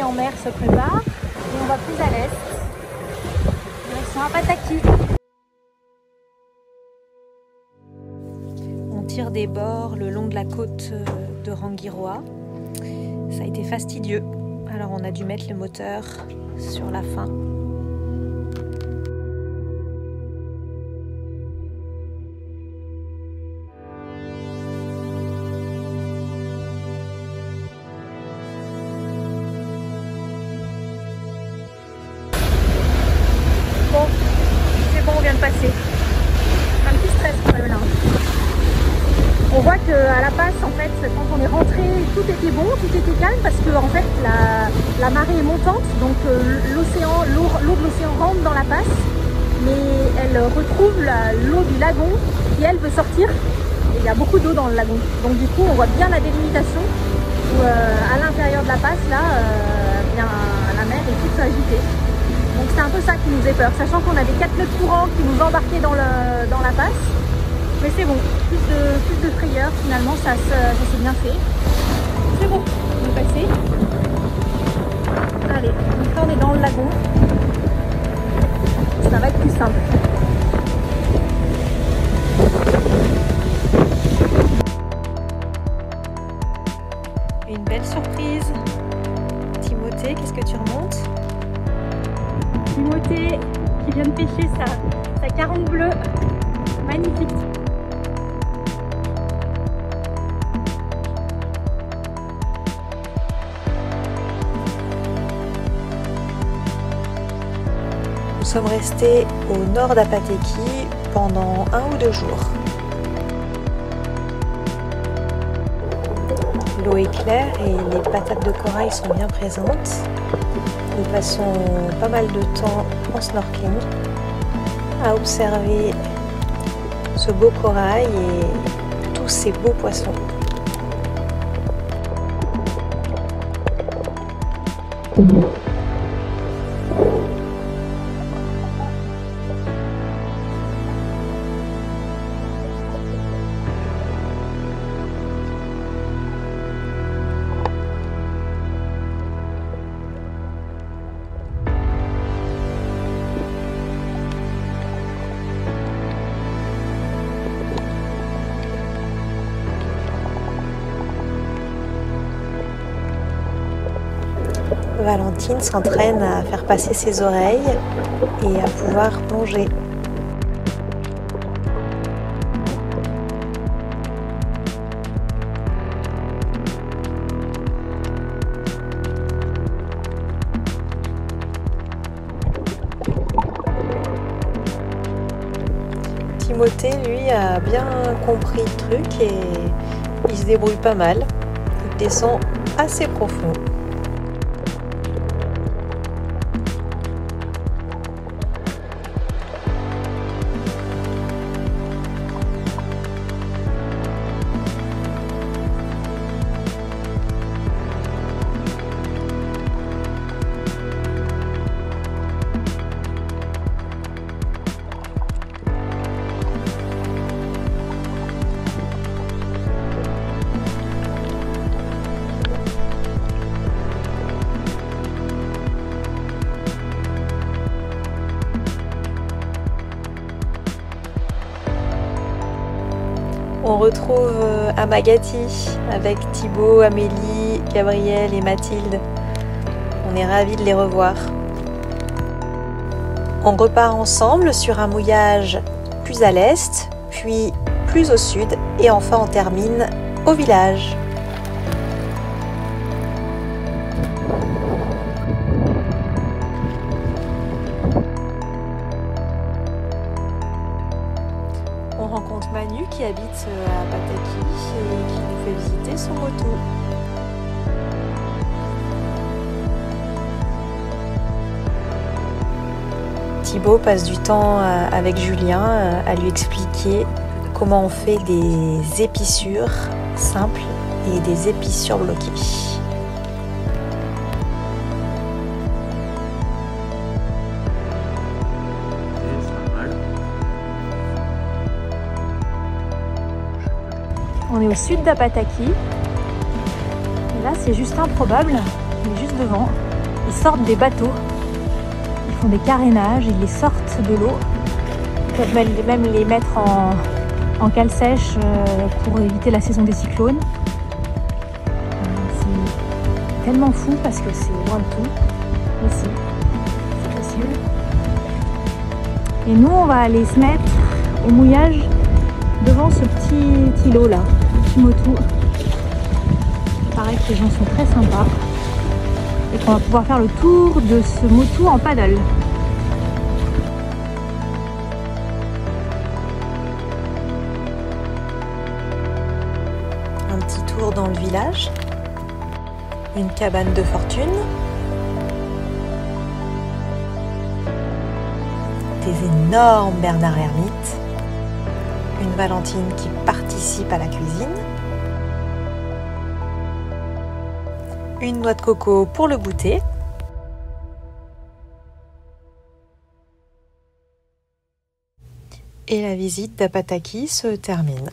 sortie en mer se prépare et on va plus à l'est, direction Apataki. On tire des bords le long de la côte de Rangiroa. Ça a été fastidieux, alors on a dû mettre le moteur sur la fin. Bon, c'est bon, on vient de passer. Un petit stress quand même là. On voit qu'à la passe, en fait, quand on est rentré, tout était bon, tout était calme parce que en fait, la marée est montante, donc l'eau de l'océan rentre dans la passe, mais elle retrouve l'eau du lagon qui, elle, veut sortir. Et il y a beaucoup d'eau dans le lagon, donc du coup, on voit bien la délimitation où à l'intérieur de la passe, là, bien, la mer est toute agitée. Donc c'est un peu ça qui nous fait peur, sachant qu'on a des 4 nœuds de courant qui nous embarquaient dans la passe. Mais c'est bon, plus de frayeur, finalement ça s'est bien fait. C'est bon, on est passé. Allez, donc là on est dans le lagon. Ça va être plus simple. Une belle surprise. Timothée, qu'est-ce que tu remontes? Timothée qui vient de pêcher sa carangue bleue. Magnifique. Nous sommes restés au nord d'Apataki pendant 1 ou 2 jours. L'eau est claire et les patates de corail sont bien présentes. Nous passons pas mal de temps en snorkeling à observer ce beau corail et tous ces beaux poissons. Valentine s'entraîne à faire passer ses oreilles et à pouvoir plonger. Timothée, lui, a bien compris le truc et il se débrouille pas mal. Il descend assez profond. On retrouve Amagati avec Thibaut, Amélie, Gabriel et Mathilde. On est ravis de les revoir. On repart ensemble sur un mouillage plus à l'est, puis plus au sud et enfin on termine au village. On rencontre Manu qui habite à Apataki et qui nous fait visiter son moto. Thibaut passe du temps avec Julien à lui expliquer comment on fait des épissures simples et des épissures bloquées. On est au sud d'Apataki. Et là, c'est juste improbable. On est juste devant. Ils sortent des bateaux, ils font des carénages, ils les sortent de l'eau. Ils peuvent même les mettre en cale sèche pour éviter la saison des cyclones. C'est tellement fou parce que c'est loin de tout. Mais si, c'est possible. Et nous, on va aller se mettre au mouillage devant ce petit îlot là, petit motou. Il paraît que les gens sont très sympas et qu'on va pouvoir faire le tour de ce motou en paddle. Un petit tour dans le village, une cabane de fortune, des énormes Bernard Hermite, une Valentine qui participe à la cuisine, une noix de coco pour le goûter, et la visite d'Apataki se termine.